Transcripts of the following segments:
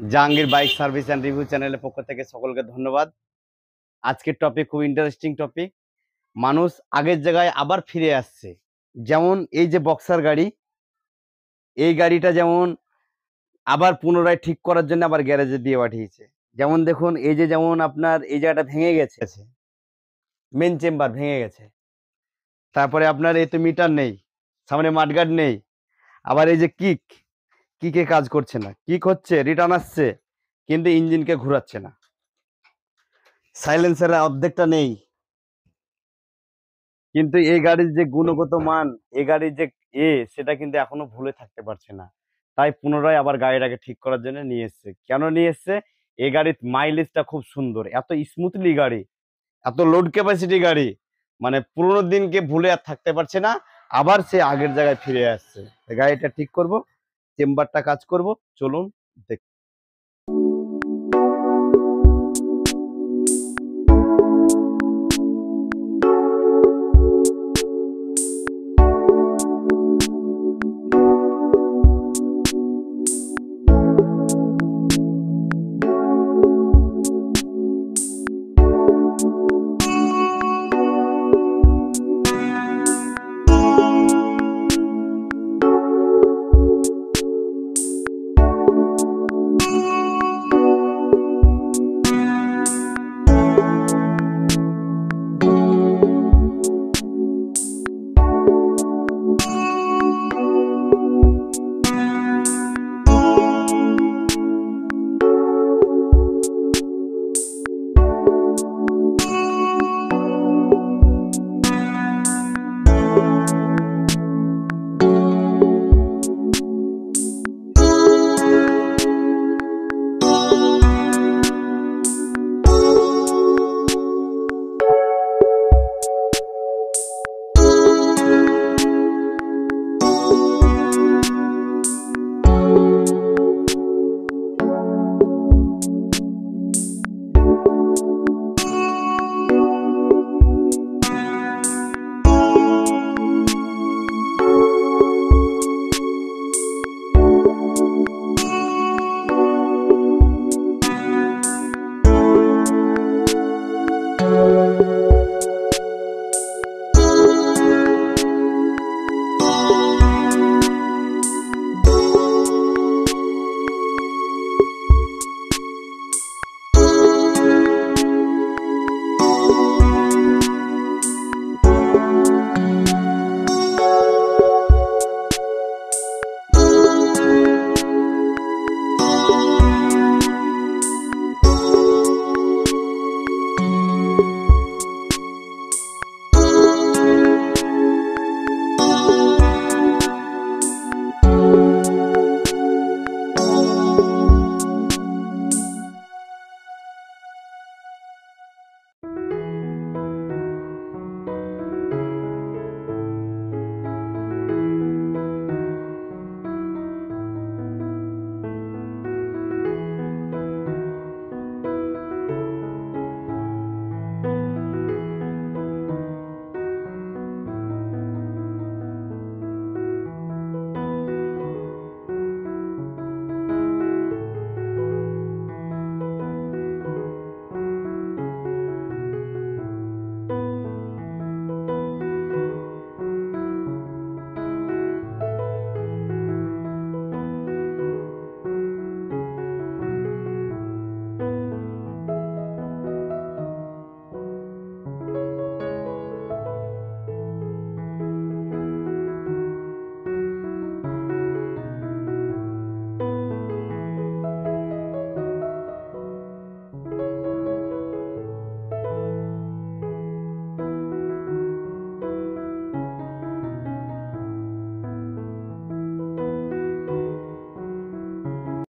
Jahangir bike service and review চ্যানেলের পক্ষ থেকে সকলকে ধন্যবাদ। আজকের টপিক খুব ইন্টারেস্টিং টপিক। মানুষ আগের জায়গায় আবার ফিরে আসছে। যেমন এই যে বক্সার গাড়ি, এই গাড়িটা যেমন আবার পুনরায় ঠিক করার জন্য আবার গ্যারেজে দিয়ে পাঠিয়েছে। যেমন দেখুন, এই যে যেমন আপনার এই জায়গাটা ভেঙে গেছে, মেন চেম্বার ভেঙে গেছে। তারপরে আপনার এতে মিটার নেই, সামনে মাডগার্ড নেই। আবার এই যে কিকে কাজ করছে না, কিক হচ্ছে, রিটার্ন আসছে, কিন্তু ইঞ্জিনকে ঘোরাচ্ছে না। সাইলেন্সারের অর্ধেকটা নেই। কিন্তু এই গাড়ির যে গুণগত মান, এই গাড়ির যে সেটা কিন্তু এখনো ভুলে থাকতে পারছে না। তাই পুনরায় আবার গাড়িটাকে ঠিক করার জন্য নিয়ে এসছে। কেন নিয়ে এসছে? এই গাড়ির মাইলেজটা খুব সুন্দর, এত স্মুথলি গাড়ি, এত লোড ক্যাপাসিটি গাড়ি, মানে পুরোনো দিনকে ভুলে আর থাকতে পারছে না। আবার সে আগের জায়গায় ফিরে আসছে। গাড়িটা ঠিক করব, চেম্বারটা কাজ করব, চলুন দেখ।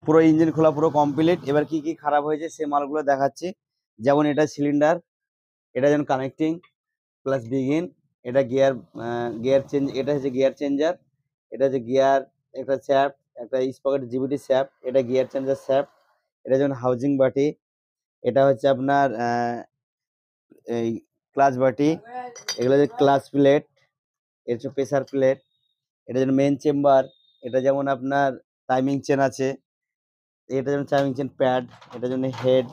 পুরো ইঞ্জিন খোলা পুরো কমপ্লিট। এবার কি কি খারাপ হয়েছে সে মালগুলো দেখাচ্ছি। যেমন এটা সিলিন্ডার, এটা যেমন কানেক্টিং প্লাস বিগিন, এটা গিয়ার চেঞ্জ, এটা হচ্ছে গিয়ার চেঞ্জার, এটা হচ্ছে গিয়ার একটা শ্যাফট, একটা স্পকেট জিবিটি শ্যাফট, এটা গিয়ার চেঞ্জার শ্যাফট, এটা যেমন হাউজিং বাটি, এটা হচ্ছে আপনার এই ক্লাচ বাটি, এগুলো হচ্ছে ক্লাচ প্লেট, এটা হচ্ছে প্রেসার প্লেট, এটা যেন মেন চেম্বার, এটা যেমন আপনার টাইমিং চেন আছে, এটার জন্য টাইমিং চেন প্যাড, এটার জন্য হেড।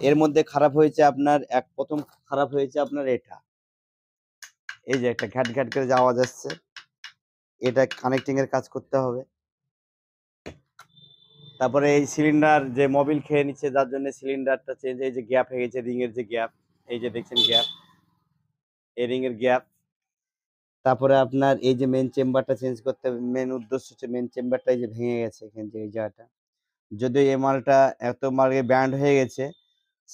এর মধ্যে খারাপ হয়েছে আপনার প্রথম খারাপ হয়েছে আপনার এটা, এই যে একটা ঘ্যাট ঘ্যাট করে যে আওয়াজ আসছে, এটা কানেক্টিং এর কাজ করতে হবে। তারপরে এই সিলিন্ডার যে মোবিল খেয়ে নিচ্ছে, যার জন্য সিলিন্ডারটা চেঞ্জ, এই যে গ্যাপ হয়ে গেছে, রিং এর যে গ্যাপ, এই যে দেখছেন গ্যাপ, এই রিং এর গ্যাপ। তারপরে আপনার এই যে মেন চেম্বারটা চেঞ্জ করতে হবে। মেন উদ্দেশ্য হচ্ছে মেন চেম্বারটা এই যে ভেঙে গেছে এখান থেকে এই জায়গাটা। যদিও এই মালটা এত মার্কে ব্যান্ড হয়ে গেছে,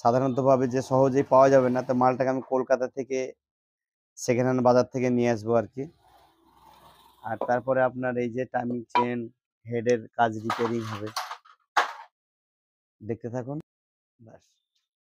সাধারণতভাবে যে সহজেই পাওয়া যাবে না, তো মালটাকে আমি কলকাতা থেকে সেকেন্ড হ্যান্ড বাজার থেকে নিয়ে আসবো আর কি। আর তারপরে আপনার এই যে টাইমিং চেন হেডের কাজ রিপেয়ারিং হবে, দেখতে থাকুন। ব্যাস।